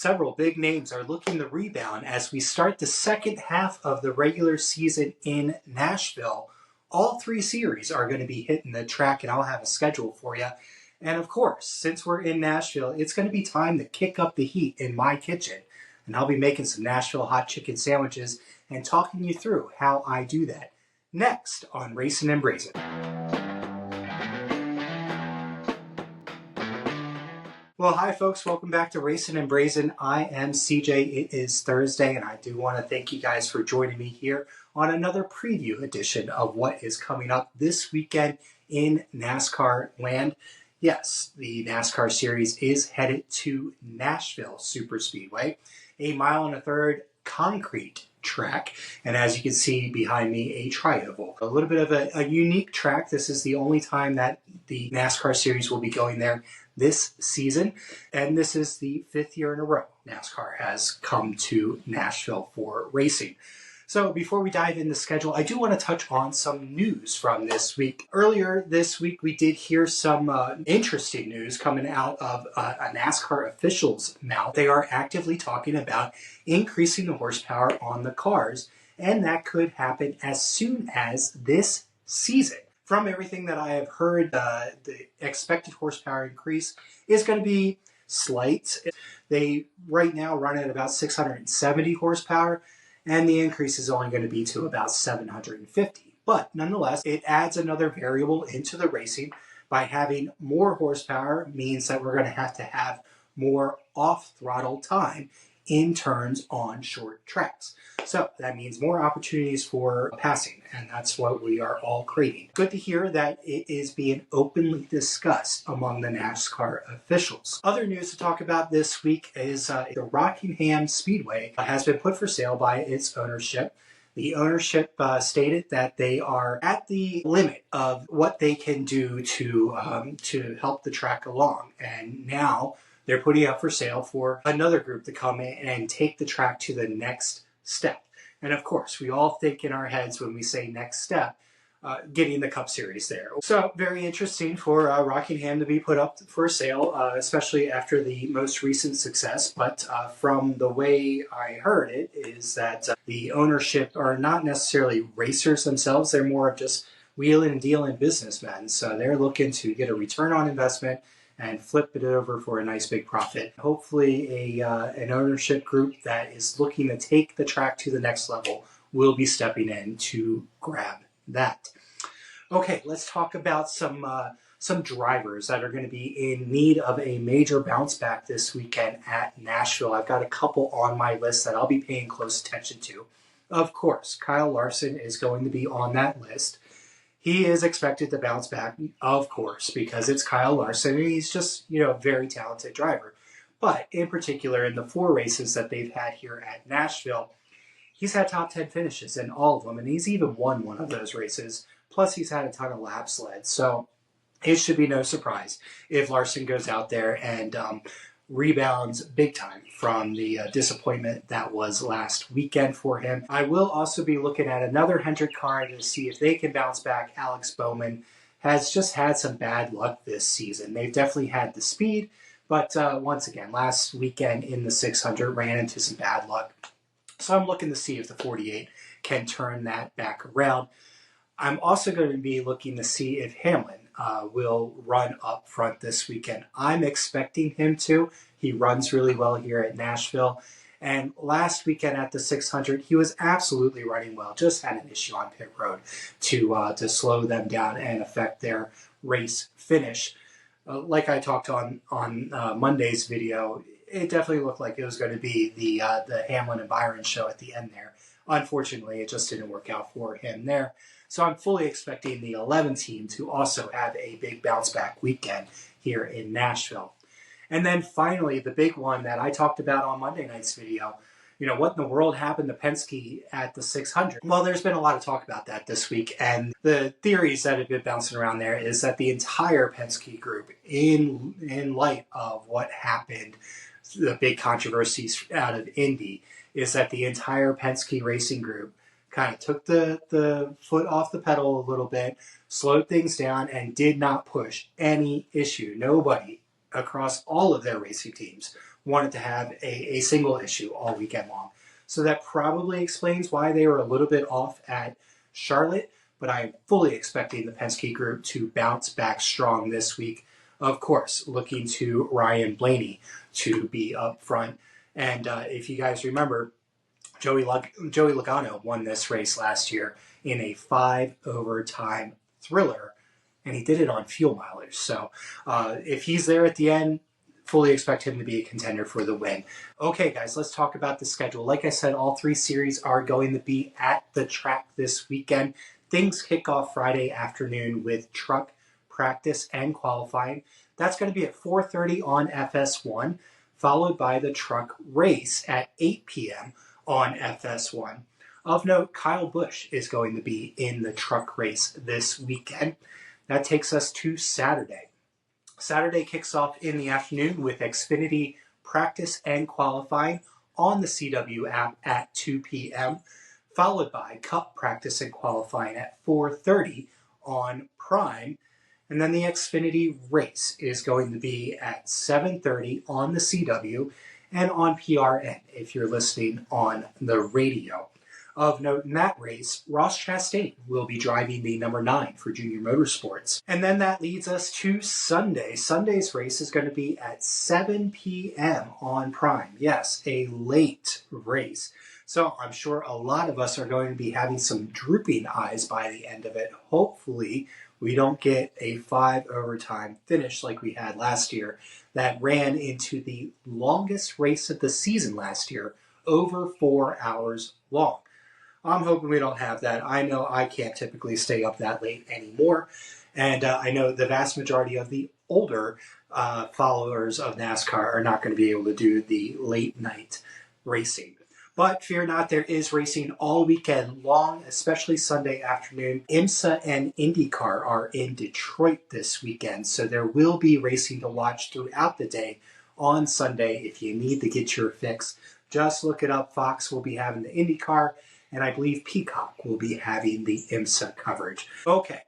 Several big names are looking to rebound as we start the second half of the regular season in Nashville. All three series are going to be hitting the track, and I'll have a schedule for you. And of course, since we're in Nashville, it's going to be time to kick up the heat in my kitchen. And I'll be making some Nashville hot chicken sandwiches and talking you through how I do that. Next on Racin-n-Braisin. Well, hi folks, welcome back to Racin-n-Braisin. I am CJ. It is Thursday, and I do want to thank you guys for joining me here on another preview edition of what is coming up this weekend in NASCAR land. Yes, the NASCAR series is headed to Nashville Superspeedway, a 1.3 mile concrete track, and as you can see behind me, a tri-oval. A little bit of a unique track. This is the only time that the NASCAR series will be going there this season, and this is the 5th year in a row NASCAR has come to Nashville for racing. So before we dive into the schedule, I do want to touch on some news from this week. Earlier this week, we did hear some interesting news coming out of a NASCAR official's mouth. They are actively talking about increasing the horsepower on the cars, and that could happen as soon as this season. From everything that I have heard, the expected horsepower increase is going to be slight. They right now run at about 670 horsepower, and the increase is only going to be to about 750. But nonetheless, it adds another variable into the racing. By having more horsepower means that we're going to have more off-throttle time in turns on short tracks. So that means more opportunities for passing, and that's what we are all craving. Good to hear that it is being openly discussed among the NASCAR officials. Other news to talk about this week is the Rockingham Speedway has been put for sale by its ownership. The ownership stated that they are at the limit of what they can do to help the track along, and now they're putting it up for sale for another group to come in and take the track to the next step. And of course, we all think in our heads when we say next step, getting the Cup Series there. So very interesting for Rockingham to be put up for sale, especially after the most recent success. But from the way I heard it is that the ownership are not necessarily racers themselves. They're more of just wheeling and dealing businessmen. So they're looking to get a return on investment and flip it over for a nice big profit. Hopefully an ownership group that is looking to take the track to the next level will be stepping in to grab that. Okay, let's talk about some drivers that are going to be in need of a major bounce back this weekend at Nashville. I've got a couple on my list that I'll be paying close attention to. Of course, Kyle Larson is going to be on that list. He is expected to bounce back, of course, because it's Kyle Larson, and he's just, a very talented driver. But in particular, in the 4 races that they've had here at Nashville, he's had top 10 finishes in all of them, and he's even won one of those races. Plus, he's had a ton of laps led. So it should be no surprise if Larson goes out there and rebounds big time from the disappointment that was last weekend for him. I will also be looking at another Hendrick car to see if they can bounce back. Alex Bowman has just had some bad luck this season. They've definitely had the speed, but once again, last weekend in the 600 ran into some bad luck. So I'm looking to see if the 48 can turn that back around. I'm also going to be looking to see if Hamlin will run up front this weekend. I'm expecting him to. He runs really well here at Nashville. And last weekend at the 600, he was absolutely running well. Just had an issue on pit road to slow them down and affect their race finish. Like I talked on Monday's video, it definitely looked like it was going to be the Hamlin and Byron show at the end there. Unfortunately, it just didn't work out for him there. So I'm fully expecting the 11 team to also have a big bounce back weekend here in Nashville. And then finally, the big one that I talked about on Monday night's video, what in the world happened to Penske at the 600? Well, there's been a lot of talk about that this week, and the theories that have been bouncing around there is that the entire Penske group, in light of what happened, the big controversies out of Indy, is that the entire Penske racing group kind of took the foot off the pedal a little bit, slowed things down, and did not push any issue. Nobody across all of their racing teams wanted to have a single issue all weekend long. So that probably explains why they were a little bit off at Charlotte, but I'm fully expecting the Penske group to bounce back strong this week. Of course, looking to Ryan Blaney to be up front. And if you guys remember, Joey Logano won this race last year in a 5 overtime thriller, and he did it on fuel mileage. So if he's there at the end, fully expect him to be a contender for the win. Okay, guys, let's talk about the schedule. Like I said, all 3 series are going to be at the track this weekend. Things kick off Friday afternoon with truck practice and qualifying. That's going to be at 4:30 on FS1, followed by the truck race at 8 p.m. on FS1. Of note, Kyle Busch is going to be in the truck race this weekend. That takes us to Saturday. Saturday kicks off in the afternoon with Xfinity practice and qualifying on the CW app at 2 p.m., followed by Cup practice and qualifying at 4:30 on Prime. And then the Xfinity race is going to be at 7:30 on the CW and on PRN if you're listening on the radio. Of note in that race, Ross Chastain will be driving the number 9 for Junior Motorsports. And then that leads us to Sunday. Sunday's race is going to be at 7 p.m. on Prime. Yes, a late race. So I'm sure a lot of us are going to be having some drooping eyes by the end of it. Hopefully, we don't get a 5 overtime finish like we had last year that ran into the longest race of the season last year, over 4 hours long. I'm hoping we don't have that. I know I can't typically stay up that late anymore. And I know the vast majority of the older followers of NASCAR are not going to be able to do the late night racing. But fear not, there is racing all weekend long, especially Sunday afternoon. IMSA and IndyCar are in Detroit this weekend, so there will be racing to watch throughout the day on Sunday if you need to get your fix. Just look it up. Fox will be having the IndyCar, and I believe Peacock will be having the IMSA coverage. Okay,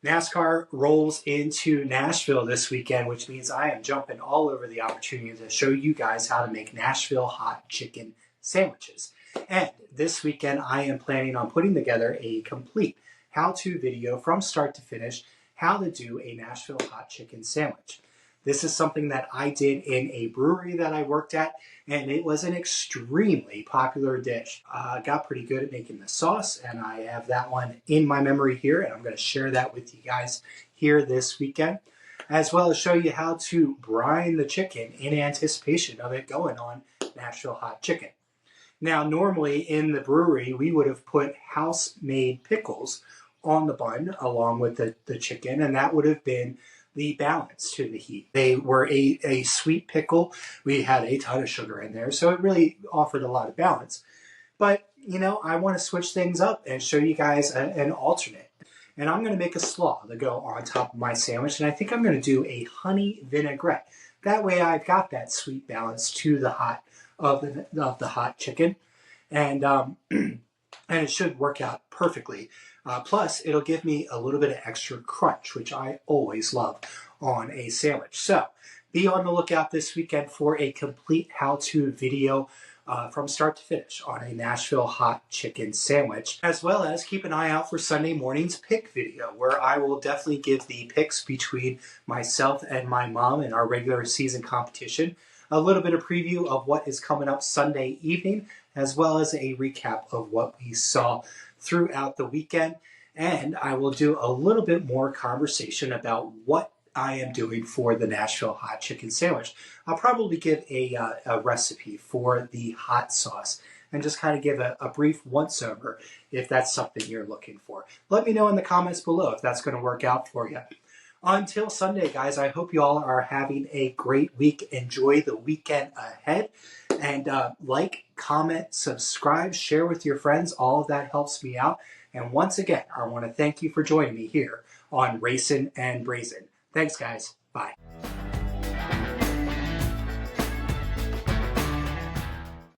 NASCAR rolls into Nashville this weekend, which means I am jumping all over the opportunity to show you guys how to make Nashville hot chicken sandwiches. And this weekend, I am planning on putting together a complete how-to video from start to finish, how to do a Nashville hot chicken sandwich. This is something that I did in a brewery that I worked at, and it was an extremely popular dish. I got pretty good at making the sauce, and I have that one in my memory here, and I'm going to share that with you guys here this weekend, as well as show you how to brine the chicken in anticipation of it going on Nashville hot chicken. Now, normally in the brewery, we would have put house-made pickles on the bun along with the chicken, and that would have been the balance to the heat. They were a sweet pickle. We had a ton of sugar in there, so it really offered a lot of balance. But, you know, I want to switch things up and show you guys an alternate. And I'm going to make a slaw to go on top of my sandwich, and I think I'm going to do a honey vinaigrette. That way I've got that sweet balance to the hot of the hot chicken, and and it should work out perfectly. Plus, it'll give me a little bit of extra crunch, which I always love on a sandwich. So, be on the lookout this weekend for a complete how-to video from start to finish on a Nashville hot chicken sandwich, as well as keep an eye out for Sunday morning's pick video, where I will definitely give the picks between myself and my mom in our regular season competition, a little bit of preview of what is coming up Sunday evening, as well as a recap of what we saw throughout the weekend. And I will do a little bit more conversation about what I am doing for the Nashville hot chicken sandwich. I'll probably give a recipe for the hot sauce and just kind of give a brief once-over if that's something you're looking for. Let me know in the comments below if that's going to work out for you. Until Sunday, guys, I hope you all are having a great week. Enjoy the weekend ahead. And like, comment, subscribe, share with your friends. All of that helps me out. And once again, I want to thank you for joining me here on Racin'-n-Braisin. Thanks, guys. Bye.